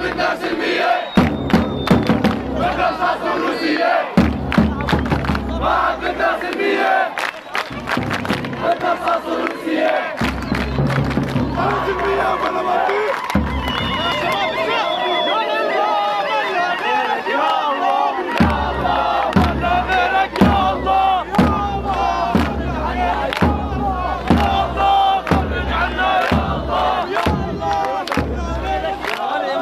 بدنا سلمية، بدنا رصاص وروسية. ما عاد بدنا سلمية، بدنا رصاص وروسية. سلمية ولا ما في.